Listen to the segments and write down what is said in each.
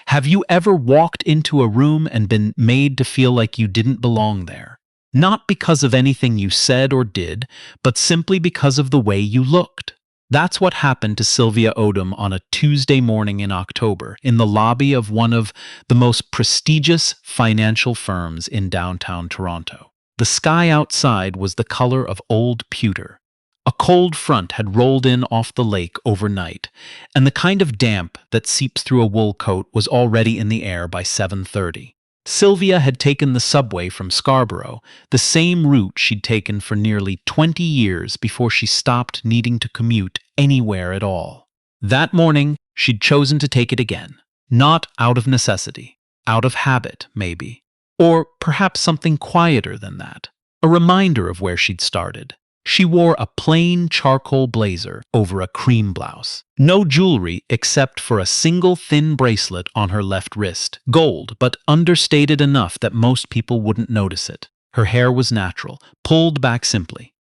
Have you ever walked into a room and been made to feel like you didn't belong there? Not because of anything you said or did, but simply because of the way you looked. That's what happened to Sylvia Odom on a Tuesday morning in October in the lobby of one of the most prestigious financial firms in downtown Toronto. The sky outside was the color of old pewter. A cold front had rolled in off the lake overnight, and the kind of damp that seeps through a wool coat was already in the air by 7:30. Sylvia had taken the subway from Scarborough, the same route she'd taken for nearly 20 years before she stopped needing to commute anywhere at all. That morning, she'd chosen to take it again. Not out of necessity, out of habit, maybe. Or perhaps something quieter than that. A reminder of where she'd started. She wore a plain charcoal blazer over a cream blouse. No jewelry except for a single thin bracelet on her left wrist. Gold, but understated enough that most people wouldn't notice it. Her hair was natural, pulled back simply.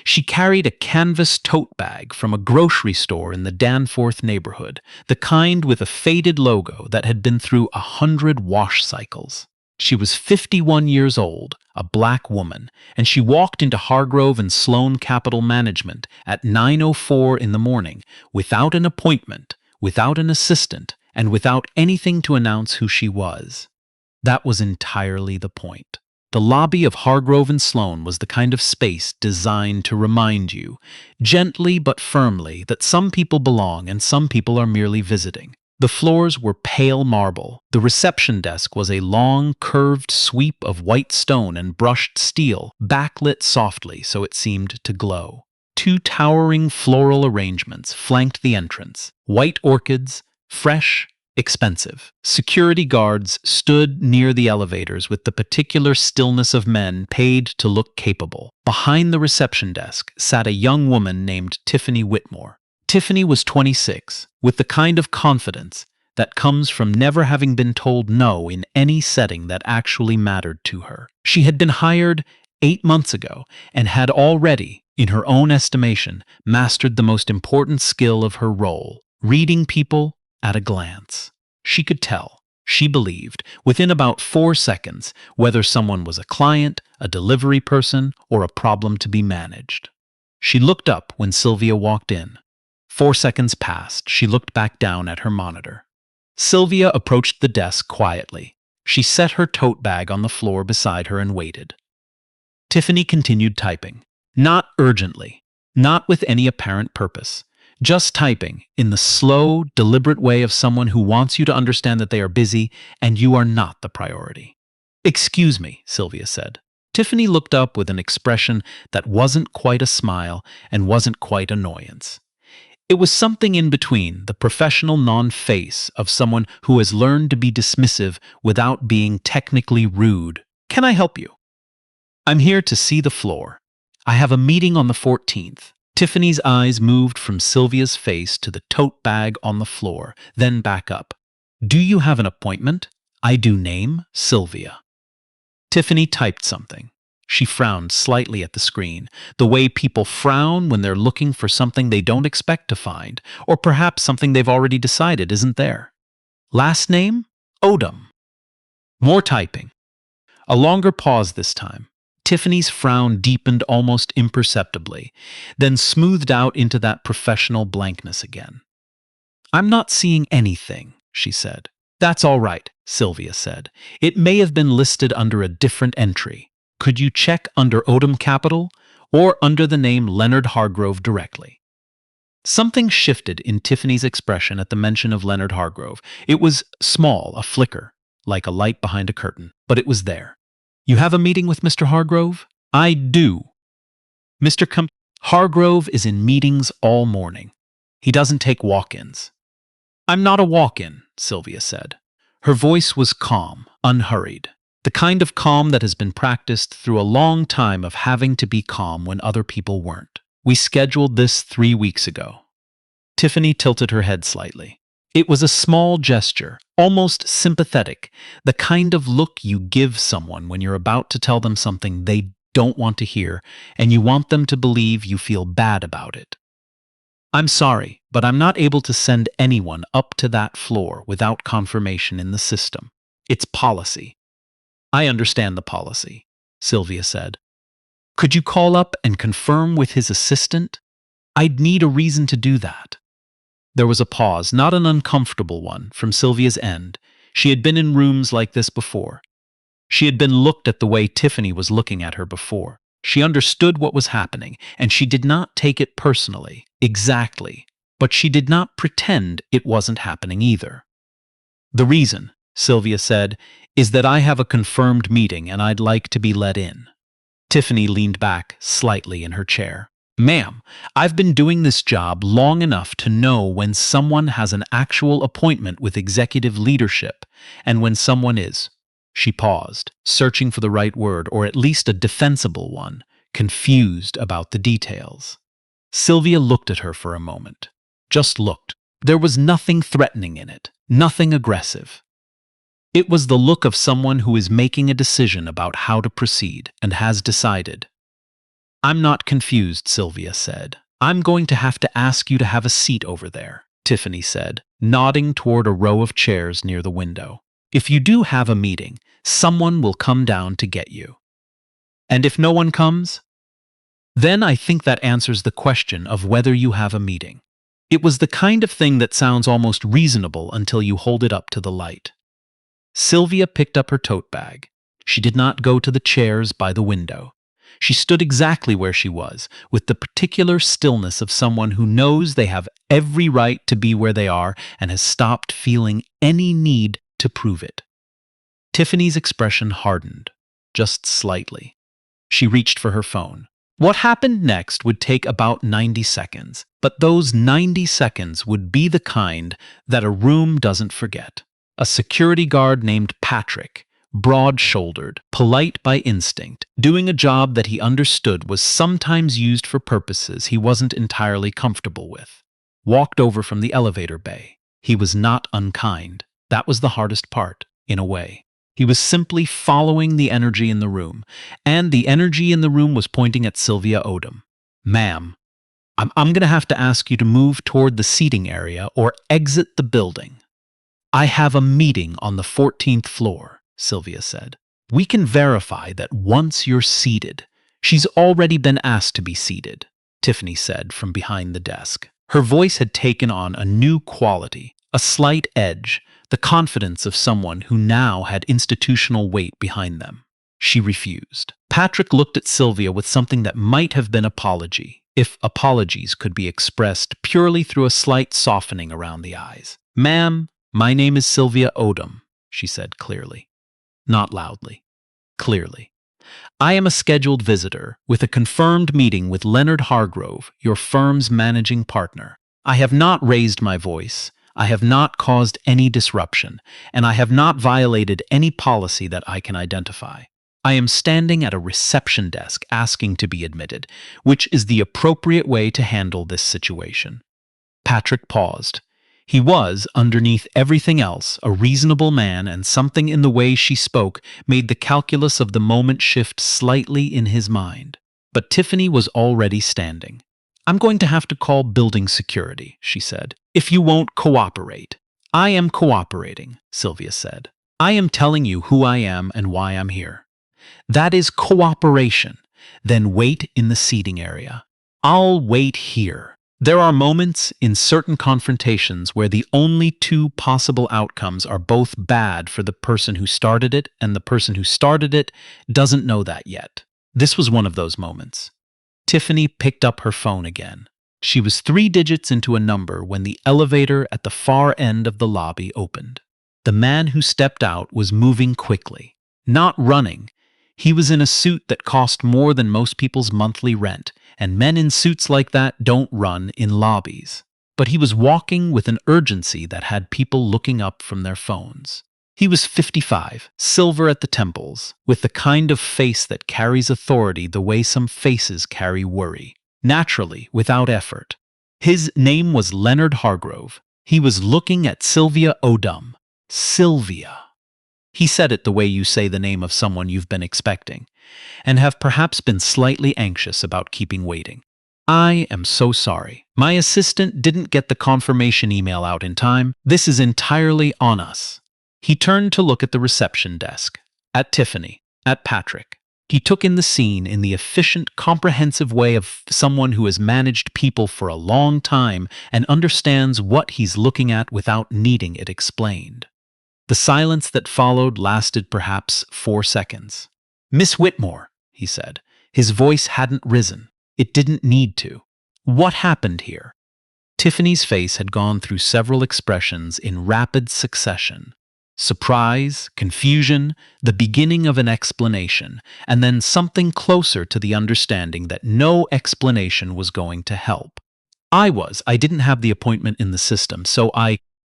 She carried a canvas tote bag from a grocery store in the Danforth neighborhood, the kind with a faded logo that had been through 100 wash cycles. She was 51 years old, a black woman, and she walked into Hargrove and Sloan Capital Management at 9:04 in the morning, without an appointment, without an assistant, and without anything to announce who she was. That was entirely the point. The lobby of Hargrove and Sloan was the kind of space designed to remind you, gently but firmly, that some people belong and some people are merely visiting. The floors were pale marble. The reception desk was a long, curved sweep of white stone and brushed steel, backlit softly so it seemed to glow. Two towering floral arrangements flanked the entrance. White orchids, fresh, expensive. Security guards stood near the elevators with the particular stillness of men paid to look capable. Behind the reception desk sat a young woman named Tiffany Whitmore. Tiffany was 26, with the kind of confidence that comes from never having been told no in any setting that actually mattered to her. She had been hired 8 months ago and had already, in her own estimation, mastered the most important skill of her role, reading people at a glance. She could tell, she believed, within about 4 seconds whether someone was a client, a delivery person, or a problem to be managed. She looked up when Sylvia walked in. 4 seconds passed. She looked back down at her monitor. Sylvia approached the desk quietly. She set her tote bag on the floor beside her and waited. Tiffany continued typing. Not urgently, not with any apparent purpose. Just typing, in the slow, deliberate way of someone who wants you to understand that they are busy and you are not the priority. "Excuse me," Sylvia said. Tiffany looked up with an expression that wasn't quite a smile and wasn't quite annoyance. It was something in between the professional non-face of someone who has learned to be dismissive without being technically rude. "Can I help you?" "I'm here to see the floor. I have a meeting on the 14th. Tiffany's eyes moved from Sylvia's face to the tote bag on the floor, then back up. "Do you have an appointment? I do name Sylvia." Tiffany typed something. She frowned slightly at the screen, the way people frown when they're looking for something they don't expect to find, or perhaps something they've already decided isn't there. "Last name? Odom." More typing. A longer pause this time. Tiffany's frown deepened almost imperceptibly, then smoothed out into that professional blankness again. "I'm not seeing anything," she said. "That's all right," Sylvia said. "It may have been listed under a different entry. Could you check under Odom Capital or under the name Leonard Hargrove directly?" Something shifted in Tiffany's expression at the mention of Leonard Hargrove. It was small, a flicker, like a light behind a curtain, but it was there. "You have a meeting with Mr. Hargrove?" "I do." Hargrove is in meetings all morning. He doesn't take walk-ins." "I'm not a walk-in," Sylvia said. Her voice was calm, unhurried. The kind of calm that has been practiced through a long time of having to be calm when other people weren't. "We scheduled this 3 weeks ago." Tiffany tilted her head slightly. It was a small gesture, almost sympathetic, the kind of look you give someone when you're about to tell them something they don't want to hear and you want them to believe you feel bad about it. I'm sorry, but I'm not able to send anyone up to that floor without confirmation in the system. It's policy. I understand the policy, Sylvia said. Could you call up and confirm with his assistant? I'd need a reason to do that. There was a pause, not an uncomfortable one, from Sylvia's end. She had been in rooms like this before. She had been looked at the way Tiffany was looking at her before. She understood what was happening, and she did not take it personally, exactly. But she did not pretend it wasn't happening either. The reason, Sylvia said, is that I have a confirmed meeting and I'd like to be let in. Tiffany leaned back slightly in her chair. Ma'am, I've been doing this job long enough to know when someone has an actual appointment with executive leadership and when someone is. She paused, searching for the right word, or at least a defensible one, confused about the details. Sylvia looked at her for a moment. Just looked. There was nothing threatening in it, nothing aggressive. It was the look of someone who is making a decision about how to proceed and has decided. I'm not confused, Sylvia said. I'm going to have to ask you to have a seat over there, Tiffany said, nodding toward a row of chairs near the window. If you do have a meeting, someone will come down to get you. And if no one comes? Then I think that answers the question of whether you have a meeting. It was the kind of thing that sounds almost reasonable until you hold it up to the light. Sylvia picked up her tote bag. She did not go to the chairs by the window. She stood exactly where she was, with the particular stillness of someone who knows they have every right to be where they are and has stopped feeling any need to prove it. Tiffany's expression hardened, just slightly. She reached for her phone. What happened next would take about 90 seconds, but those 90 seconds would be the kind that a room doesn't forget. A security guard named Patrick, broad-shouldered, polite by instinct, doing a job that he understood was sometimes used for purposes he wasn't entirely comfortable with, walked over from the elevator bay. He was not unkind. That was the hardest part, in a way. He was simply following the energy in the room, and the energy in the room was pointing at Sylvia Odom. Ma'am, I'm going to have to ask you to move toward the seating area or exit the building. I have a meeting on the 14th floor, Sylvia said. We can verify that once you're seated. She's already been asked to be seated, Tiffany said from behind the desk. Her voice had taken on a new quality, a slight edge, the confidence of someone who now had institutional weight behind them. She refused. Patrick looked at Sylvia with something that might have been apology, if apologies could be expressed purely through a slight softening around the eyes. Ma'am, my name is Sylvia Odom, she said clearly. Not loudly. Clearly. I am a scheduled visitor with a confirmed meeting with Leonard Hargrove, your firm's managing partner. I have not raised my voice. I have not caused any disruption, and I have not violated any policy that I can identify. I am standing at a reception desk asking to be admitted, which is the appropriate way to handle this situation. Patrick paused. He was, underneath everything else, a reasonable man, and something in the way she spoke made the calculus of the moment shift slightly in his mind. But Tiffany was already standing. I'm going to have to call building security, she said, if you won't cooperate. I am cooperating, Sylvia said. I am telling you who I am and why I'm here. That is cooperation. Then wait in the seating area. I'll wait here. There are moments in certain confrontations where the only two possible outcomes are both bad for the person who started it, and the person who started it doesn't know that yet. This was one of those moments. Tiffany picked up her phone again. She was 3 digits into a number when the elevator at the far end of the lobby opened. The man who stepped out was moving quickly, not running. He was in a suit that cost more than most people's monthly rent, and men in suits like that don't run in lobbies. But he was walking with an urgency that had people looking up from their phones. He was 55, silver at the temples, with the kind of face that carries authority the way some faces carry worry, naturally, without effort. His name was Leonard Hargrove. He was looking at Sylvia Odom. Sylvia. He said it the way you say the name of someone you've been expecting, and have perhaps been slightly anxious about keeping waiting. I am so sorry. My assistant didn't get the confirmation email out in time. This is entirely on us." He turned to look at the reception desk, at Tiffany, at Patrick. He took in the scene in the efficient, comprehensive way of someone who has managed people for a long time and understands what he's looking at without needing it explained. The silence that followed lasted perhaps 4 seconds. "Miss Whitmore," he said. His voice hadn't risen. It didn't need to. "What happened here?" Tiffany's face had gone through several expressions in rapid succession. Surprise, confusion, the beginning of an explanation, and then something closer to the understanding that no explanation was going to help. I didn't have the appointment in the system, so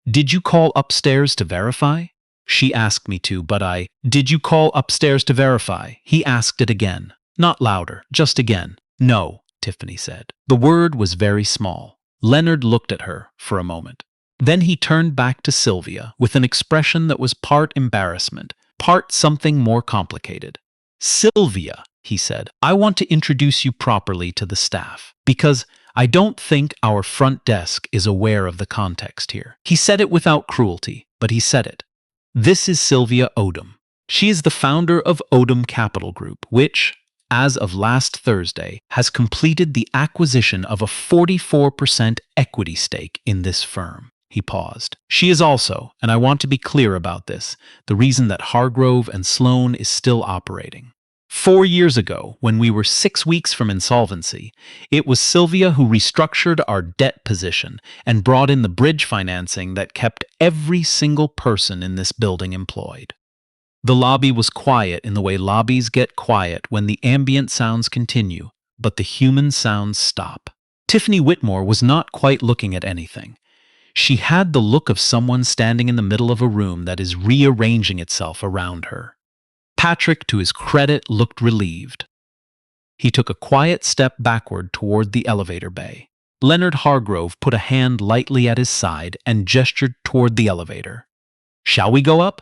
"Did you call upstairs to verify?" She asked me to, but "Did you call upstairs to verify?" He asked it again. Not louder, just again. "No," Tiffany said. The word was very small. Leonard looked at her for a moment. Then he turned back to Sylvia with an expression that was part embarrassment, part something more complicated. "Sylvia," he said, "I want to introduce you properly to the staff, because I don't think our front desk is aware of the context here." He said it without cruelty, but he said it. "This is Sylvia Odom. She is the founder of Odom Capital Group, which, as of last Thursday, has completed the acquisition of a 44% equity stake in this firm." He paused. "She is also, and I want to be clear about this, the reason that Hargrove and Sloan is still operating. 4 years ago, when we were 6 weeks from insolvency, it was Sylvia who restructured our debt position and brought in the bridge financing that kept every single person in this building employed." The lobby was quiet in the way lobbies get quiet when the ambient sounds continue, but the human sounds stop. Tiffany Whitmore was not quite looking at anything. She had the look of someone standing in the middle of a room that is rearranging itself around her. Patrick, to his credit, looked relieved. He took a quiet step backward toward the elevator bay. Leonard Hargrove put a hand lightly at his side and gestured toward the elevator. "Shall we go up?"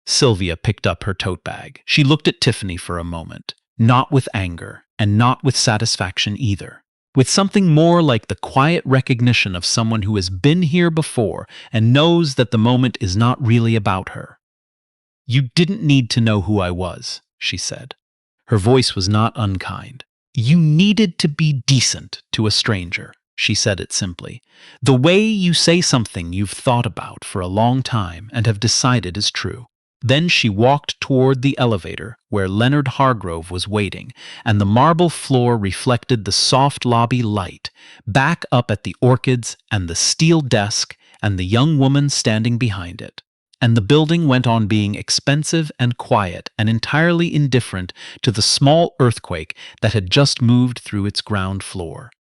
Sylvia picked up her tote bag. She looked at Tiffany for a moment, not with anger and not with satisfaction either. With something more like the quiet recognition of someone who has been here before and knows that the moment is not really about her. "You didn't need to know who I was," she said. Her voice was not unkind. "You needed to be decent to a stranger," she said it simply. "The way you say something you've thought about for a long time and have decided is true." Then she walked toward the elevator where Leonard Hargrove was waiting, and the marble floor reflected the soft lobby light, back up at the orchids and the steel desk and the young woman standing behind it. And the building went on being expensive and quiet and entirely indifferent to the small earthquake that had just moved through its ground floor.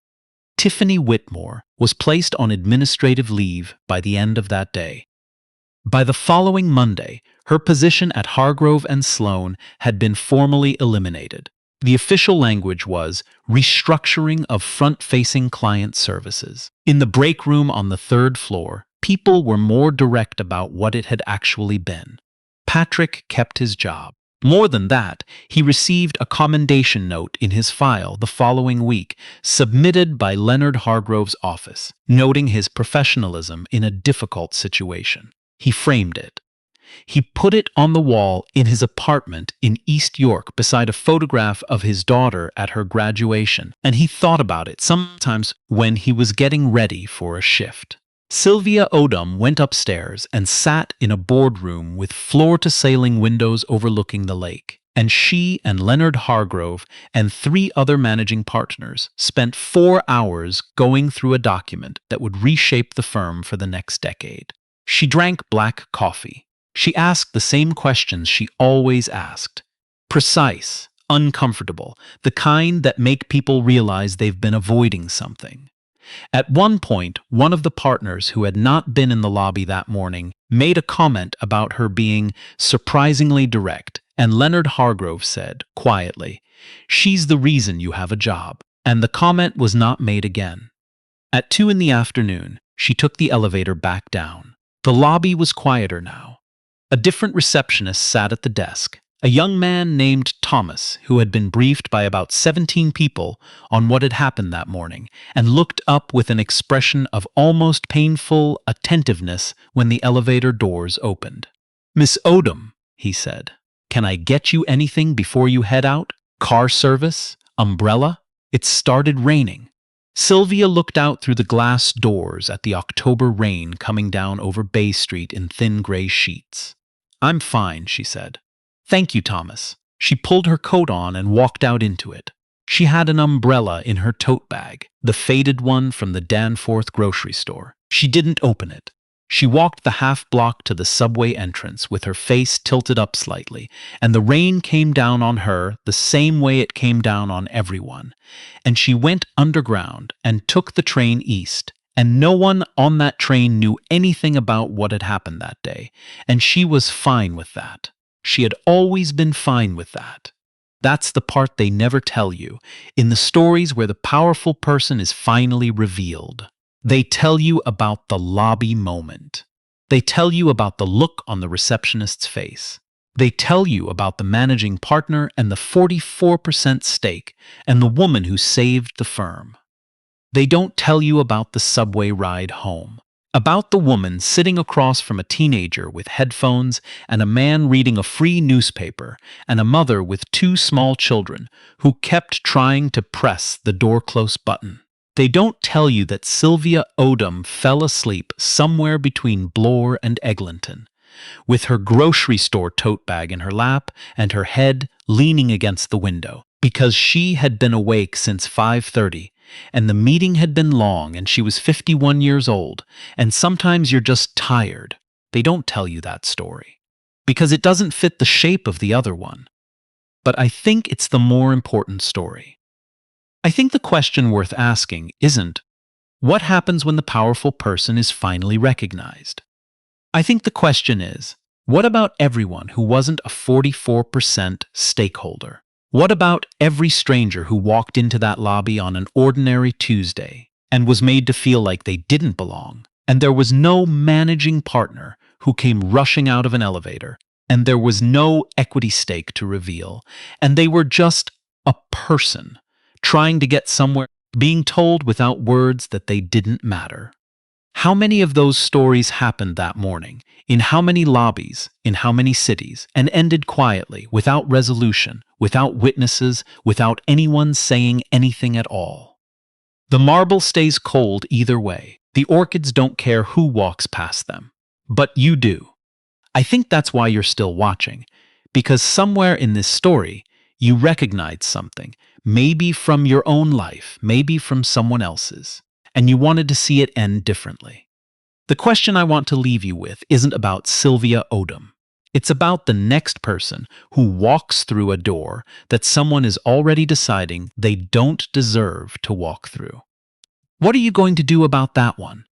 Tiffany Whitmore was placed on administrative leave by the end of that day. By the following Monday, her position at Hargrove and Sloan had been formally eliminated. The official language was restructuring of front-facing client services. In the break room on the 3rd floor, people were more direct about what it had actually been. Patrick kept his job. More than that, he received a commendation note in his file the following week, submitted by Leonard Hargrove's office, noting his professionalism in a difficult situation. He framed it. He put it on the wall in his apartment in East York beside a photograph of his daughter at her graduation, and he thought about it sometimes when he was getting ready for a shift. Sylvia Odom went upstairs and sat in a boardroom with floor-to-ceiling windows overlooking the lake, and she and Leonard Hargrove and 3 other managing partners spent 4 hours going through a document that would reshape the firm for the next decade. She drank black coffee. She asked the same questions she always asked. Precise, uncomfortable, the kind that make people realize they've been avoiding something. At one point, one of the partners who had not been in the lobby that morning made a comment about her being surprisingly direct, and Leonard Hargrove said, quietly, "She's the reason you have a job." And the comment was not made again. At 2 in the afternoon, she took the elevator back down. The lobby was quieter now. A different receptionist sat at the desk, A young man named Thomas, who had been briefed by about 17 people on what had happened that morning, and looked up with an expression of almost painful attentiveness when the elevator doors opened. "Miss Odom," he said, "can I get you anything before you head out? Car service? Umbrella?" It started raining. Sylvia looked out through the glass doors at the October rain coming down over Bay Street in thin gray sheets. "I'm fine," she said. "Thank you, Thomas." She pulled her coat on and walked out into it. She had an umbrella in her tote bag, the faded one from the Danforth grocery store. She didn't open it. She walked the half block to the subway entrance with her face tilted up slightly, and the rain came down on her the same way it came down on everyone. And she went underground and took the train east. And no one on that train knew anything about what had happened that day, and she was fine with that. She had always been fine with that. That's the part they never tell you, in the stories where the powerful person is finally revealed. They tell you about the lobby moment. They tell you about the look on the receptionist's face. They tell you about the managing partner and the 44% stake and the woman who saved the firm. They don't tell you about the subway ride home, about the woman sitting across from a teenager with headphones and a man reading a free newspaper and a mother with two small children who kept trying to press the door close button. They don't tell you that Sylvia Odom fell asleep somewhere between Bloor and Eglinton, with her grocery store tote bag in her lap and her head leaning against the window, because she had been awake since 5:30, and the meeting had been long, and she was 51 years old, and sometimes you're just tired. They don't tell you that story, because it doesn't fit the shape of the other one. But I think it's the more important story. I think the question worth asking isn't, what happens when the powerful person is finally recognized? I think the question is, what about everyone who wasn't a 44% stakeholder? What about every stranger who walked into that lobby on an ordinary Tuesday and was made to feel like they didn't belong? And there was no managing partner who came rushing out of an elevator, and there was no equity stake to reveal, and they were just a person trying to get somewhere, being told without words that they didn't matter. How many of those stories happened that morning, in how many lobbies, in how many cities, and ended quietly, without resolution, without witnesses, without anyone saying anything at all? The marble stays cold either way. The orchids don't care who walks past them. But you do. I think that's why you're still watching, because somewhere in this story, you recognized something, maybe from your own life, maybe from someone else's, and you wanted to see it end differently. The question I want to leave you with isn't about Sylvia Odom. It's about the next person who walks through a door that someone is already deciding they don't deserve to walk through. What are you going to do about that one?